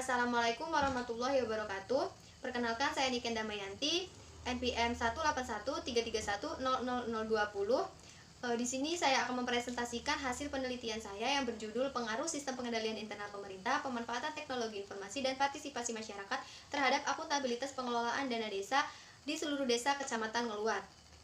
Assalamualaikum warahmatullahi wabarakatuh. Perkenalkan, saya Niken Damayanti, NPM 18133100020. Di sini saya akan mempresentasikan hasil penelitian saya yang berjudul Pengaruh Sistem Pengendalian Internal Pemerintah, Pemanfaatan Teknologi Informasi, dan Partisipasi Masyarakat terhadap Akuntabilitas Pengelolaan Dana Desa di seluruh desa Kecamatan Ngeluar.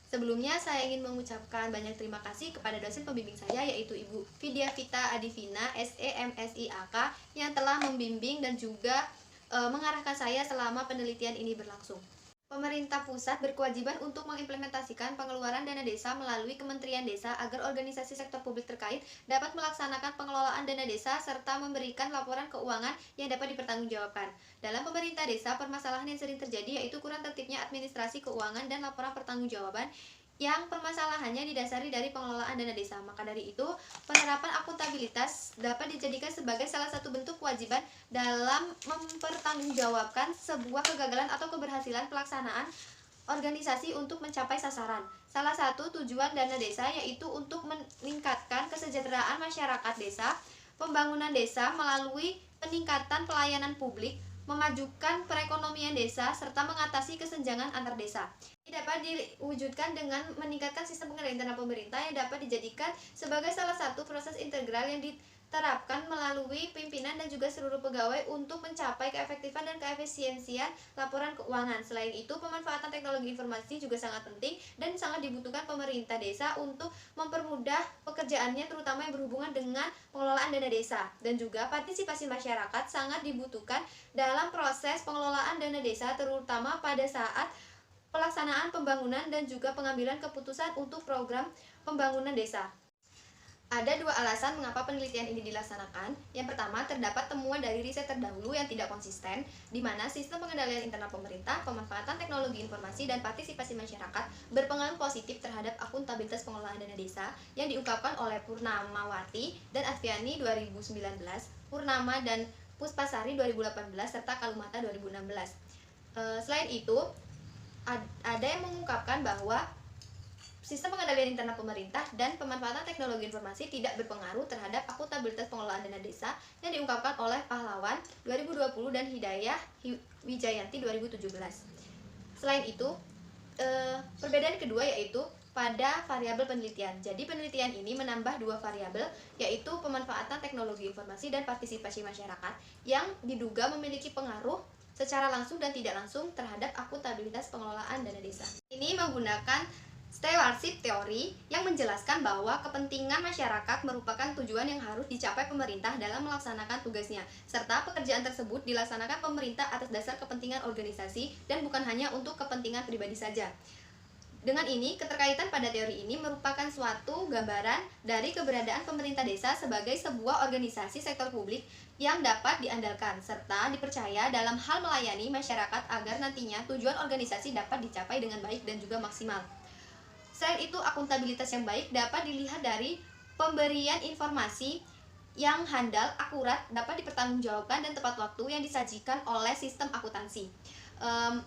Sebelumnya, saya ingin mengucapkan banyak terima kasih kepada dosen pembimbing saya, yaitu Ibu Vidya Vita Adivina, SE MSIAK, yang telah membimbing dan juga mengarahkan saya selama penelitian ini berlangsung. Pemerintah pusat berkewajiban untuk mengimplementasikan pengeluaran dana desa melalui Kementerian Desa agar organisasi sektor publik terkait dapat melaksanakan pengelolaan dana desa serta memberikan laporan keuangan yang dapat dipertanggungjawabkan. Dalam pemerintah desa, permasalahan yang sering terjadi yaitu kurang tertibnya administrasi keuangan dan laporan pertanggungjawaban yang permasalahannya didasari dari pengelolaan dana desa. Maka dari itu, penerapan akuntabilitas dapat dijadikan sebagai salah satu bentuk kewajiban dalam mempertanggungjawabkan sebuah kegagalan atau keberhasilan pelaksanaan organisasi untuk mencapai sasaran. Salah satu tujuan dana desa yaitu untuk meningkatkan kesejahteraan masyarakat desa, pembangunan desa melalui peningkatan pelayanan publik, memajukan perekonomian desa, serta mengatasi kesenjangan antar desa. Ini dapat diwujudkan dengan meningkatkan sistem pengendalian internal pemerintah yang dapat dijadikan sebagai salah satu proses integral yang diterapkan melalui pimpinan dan juga seluruh pegawai untuk mencapai keefektifan dan keefisiensian laporan keuangan. Selain itu, pemanfaatan teknologi informasi juga sangat penting dan sangat dibutuhkan pemerintah desa untuk mempermudah pekerjaannya, terutama yang berhubungan dengan pengelolaan dana desa. Dan juga partisipasi masyarakat sangat dibutuhkan dalam proses pengelolaan dana desa, terutama pada saat pelaksanaan pembangunan dan juga pengambilan keputusan untuk program pembangunan desa. Ada dua alasan mengapa penelitian ini dilaksanakan. Yang pertama, terdapat temuan dari riset terdahulu yang tidak konsisten, di mana sistem pengendalian internal pemerintah, pemanfaatan teknologi informasi, dan partisipasi masyarakat berpengaruh positif terhadap akuntabilitas pengelolaan dana desa yang diungkapkan oleh Purnamawati dan Asfiani 2019, Purnama dan Puspasari 2018, serta Kalumata 2016. Selain itu, ada yang mengungkapkan bahwa sistem pengendalian internal pemerintah dan pemanfaatan teknologi informasi tidak berpengaruh terhadap akuntabilitas pengelolaan dana desa yang diungkapkan oleh Pahlawan 2020 dan Hidayah Wijayanti 2017. Selain itu, perbedaan kedua yaitu pada variabel penelitian. Jadi penelitian ini menambah dua variabel, yaitu pemanfaatan teknologi informasi dan partisipasi masyarakat yang diduga memiliki pengaruh secara langsung dan tidak langsung terhadap akuntabilitas pengelolaan dana desa. Ini menggunakan stewardship teori yang menjelaskan bahwa kepentingan masyarakat merupakan tujuan yang harus dicapai pemerintah dalam melaksanakan tugasnya, serta pekerjaan tersebut dilaksanakan pemerintah atas dasar kepentingan organisasi dan bukan hanya untuk kepentingan pribadi saja. Dengan ini, keterkaitan pada teori ini merupakan suatu gambaran dari keberadaan pemerintah desa sebagai sebuah organisasi sektor publik yang dapat diandalkan, serta dipercaya dalam hal melayani masyarakat agar nantinya tujuan organisasi dapat dicapai dengan baik dan juga maksimal. Selain itu, akuntabilitas yang baik dapat dilihat dari pemberian informasi yang handal, akurat, dapat dipertanggungjawabkan dan tepat waktu yang disajikan oleh sistem akuntansi.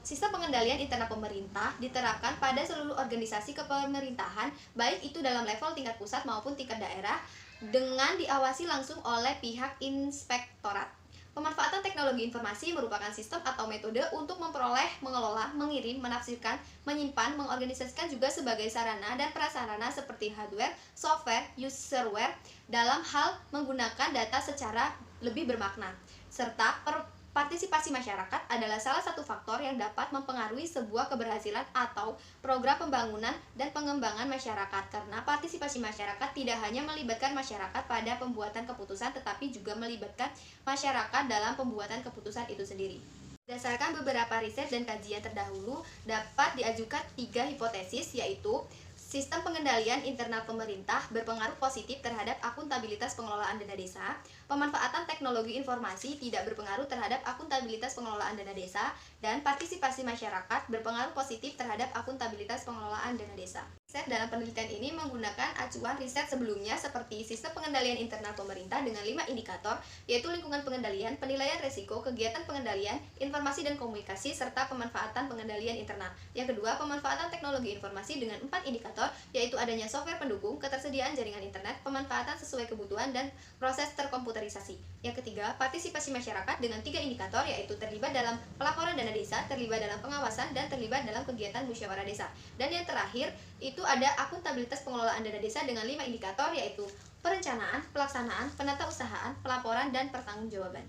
Sistem pengendalian internal pemerintah diterapkan pada seluruh organisasi kepemerintahan, baik itu dalam level tingkat pusat maupun tingkat daerah, dengan diawasi langsung oleh pihak inspektorat. Pemanfaatan teknologi informasi merupakan sistem atau metode untuk memperoleh, mengelola, mengirim, menafsirkan, menyimpan, mengorganisasikan juga sebagai sarana dan prasarana seperti hardware, software, userware dalam hal menggunakan data secara lebih bermakna, serta partisipasi masyarakat adalah salah satu faktor yang dapat mempengaruhi sebuah keberhasilan atau program pembangunan dan pengembangan masyarakat, karena partisipasi masyarakat tidak hanya melibatkan masyarakat pada pembuatan keputusan tetapi juga melibatkan masyarakat dalam pembuatan keputusan itu sendiri. Berdasarkan beberapa riset dan kajian terdahulu, dapat diajukan 3 hipotesis, yaitu sistem pengendalian internal pemerintah berpengaruh positif terhadap akuntabilitas pengelolaan dana desa, pemanfaatan teknologi informasi tidak berpengaruh terhadap akuntabilitas pengelolaan dana desa, dan partisipasi masyarakat berpengaruh positif terhadap akuntabilitas pengelolaan dana desa. Riset dalam penelitian ini menggunakan acuan riset sebelumnya seperti sistem pengendalian internal pemerintah dengan 5 indikator, yaitu lingkungan pengendalian, penilaian resiko, kegiatan pengendalian, informasi dan komunikasi, serta pemanfaatan pengendalian internal. Yang kedua, pemanfaatan teknologi informasi dengan 4 indikator, yaitu adanya software pendukung, ketersediaan jaringan internet, pemanfaatan sesuai kebutuhan, dan proses terkomputasi komputerisasi. Yang ketiga, partisipasi masyarakat dengan 3 indikator, yaitu terlibat dalam pelaporan dana desa, terlibat dalam pengawasan, dan terlibat dalam kegiatan musyawarah desa. Dan yang terakhir, itu ada akuntabilitas pengelolaan dana desa dengan 5 indikator, yaitu perencanaan, pelaksanaan, penatausahaan, pelaporan, dan pertanggungjawaban.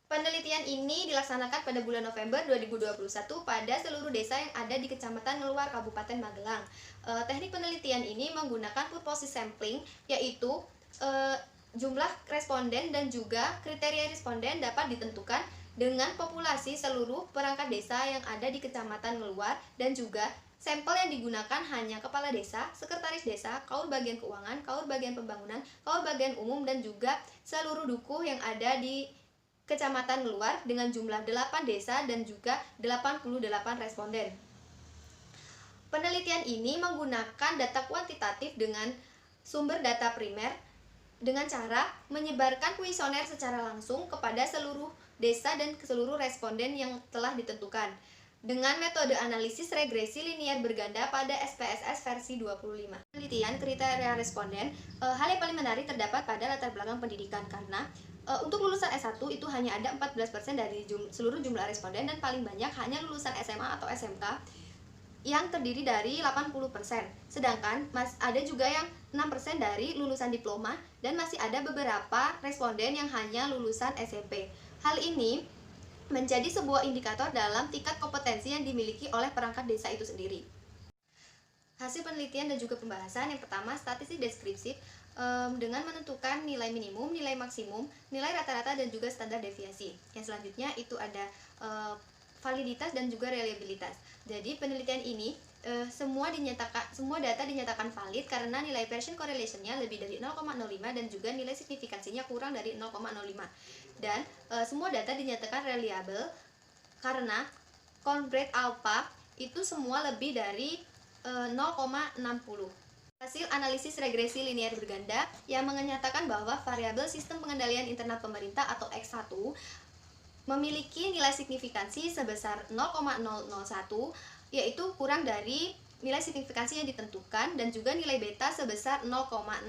Penelitian ini dilaksanakan pada bulan November 2021 pada seluruh desa yang ada di Kecamatan Ngeluar, Kabupaten Magelang. Teknik penelitian ini menggunakan purpose sampling, yaitu jumlah responden dan juga kriteria responden dapat ditentukan dengan populasi seluruh perangkat desa yang ada di Kecamatan Ngeluar, dan juga sampel yang digunakan hanya kepala desa, sekretaris desa, kaur bagian keuangan, kaur bagian pembangunan, kaur bagian umum, dan juga seluruh dukuh yang ada di Kecamatan Ngeluar dengan jumlah 8 desa dan juga 88 responden. Penelitian ini menggunakan data kuantitatif dengan sumber data primer dengan cara menyebarkan kuesioner secara langsung kepada seluruh desa dan seluruh responden yang telah ditentukan dengan metode analisis regresi linier berganda pada SPSS versi 25. Penelitian kriteria responden, hal yang paling menarik terdapat pada latar belakang pendidikan, karena untuk lulusan S1 itu hanya ada 14% dari seluruh jumlah responden, dan paling banyak hanya lulusan SMA atau SMK yang terdiri dari 80%. Sedangkan ada juga yang 6% dari lulusan diploma, dan masih ada beberapa responden yang hanya lulusan SMP. Hal ini menjadi sebuah indikator dalam tingkat kompetensi yang dimiliki oleh perangkat desa itu sendiri. Hasil penelitian dan juga pembahasan, yang pertama statistik deskriptif dengan menentukan nilai minimum, nilai maksimum, nilai rata-rata, dan juga standar deviasi. Yang selanjutnya itu ada validitas dan juga reliabilitas. Jadi penelitian ini semua data dinyatakan valid karena nilai Pearson correlation-nya lebih dari 0,05 dan juga nilai signifikansinya kurang dari 0,05. Dan semua data dinyatakan reliable karena Cornbread alpha itu semua lebih dari 0,60. Hasil analisis regresi linier berganda yang menyatakan bahwa variabel sistem pengendalian internal pemerintah atau X1 memiliki nilai signifikansi sebesar 0,001, yaitu kurang dari nilai signifikansi yang ditentukan, dan juga nilai beta sebesar 0,644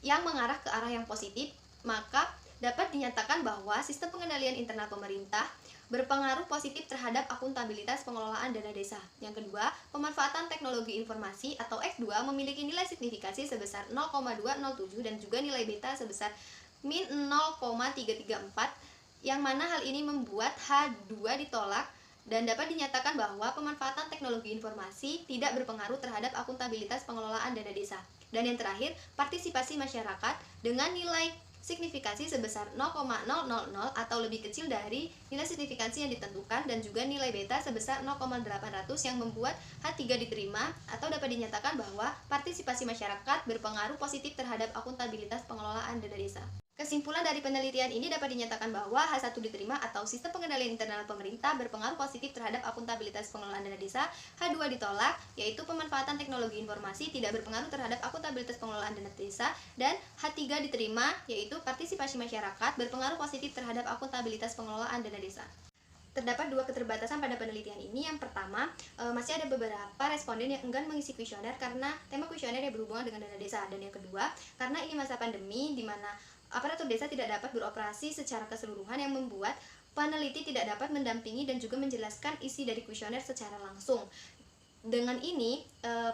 yang mengarah ke arah yang positif, maka dapat dinyatakan bahwa sistem pengendalian internal pemerintah berpengaruh positif terhadap akuntabilitas pengelolaan dana desa. Yang kedua, pemanfaatan teknologi informasi atau X2 memiliki nilai signifikansi sebesar 0,207 dan juga nilai beta sebesar min 0,334, yang mana hal ini membuat H2 ditolak, dan dapat dinyatakan bahwa pemanfaatan teknologi informasi tidak berpengaruh terhadap akuntabilitas pengelolaan dana desa. Dan yang terakhir, partisipasi masyarakat dengan nilai signifikansi sebesar 0,000 atau lebih kecil dari nilai signifikansi yang ditentukan, dan juga nilai beta sebesar 0,800 yang membuat H3 diterima, atau dapat dinyatakan bahwa partisipasi masyarakat berpengaruh positif terhadap akuntabilitas pengelolaan dana desa. Kesimpulan dari penelitian ini dapat dinyatakan bahwa H1 diterima atau sistem pengendalian internal pemerintah berpengaruh positif terhadap akuntabilitas pengelolaan dana desa. H2 ditolak, yaitu pemanfaatan teknologi informasi tidak berpengaruh terhadap akuntabilitas pengelolaan dana desa, dan H3 diterima, yaitu partisipasi masyarakat berpengaruh positif terhadap akuntabilitas pengelolaan dana desa. Terdapat dua keterbatasan pada penelitian ini. Yang pertama, masih ada beberapa responden yang enggan mengisi kuesioner karena tema kuesioner yang berhubungan dengan dana desa. Dan yang kedua, karena ini masa pandemi di mana aparatur desa tidak dapat beroperasi secara keseluruhan, yang membuat peneliti tidak dapat mendampingi dan juga menjelaskan isi dari kuesioner secara langsung. Dengan ini,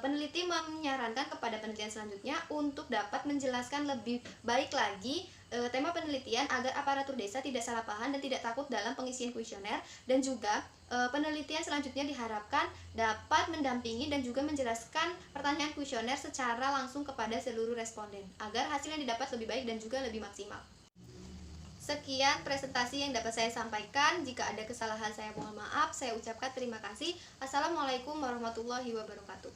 peneliti menyarankan kepada penelitian selanjutnya untuk dapat menjelaskan lebih baik lagi tema penelitian agar aparatur desa tidak salah paham dan tidak takut dalam pengisian kuesioner, dan juga penelitian selanjutnya diharapkan dapat mendampingi dan juga menjelaskan pertanyaan kuesioner secara langsung kepada seluruh responden agar hasil yang didapat lebih baik dan juga lebih maksimal. Sekian presentasi yang dapat saya sampaikan. Jika ada kesalahan saya mohon maaf. Saya ucapkan terima kasih. Assalamualaikum warahmatullahi wabarakatuh.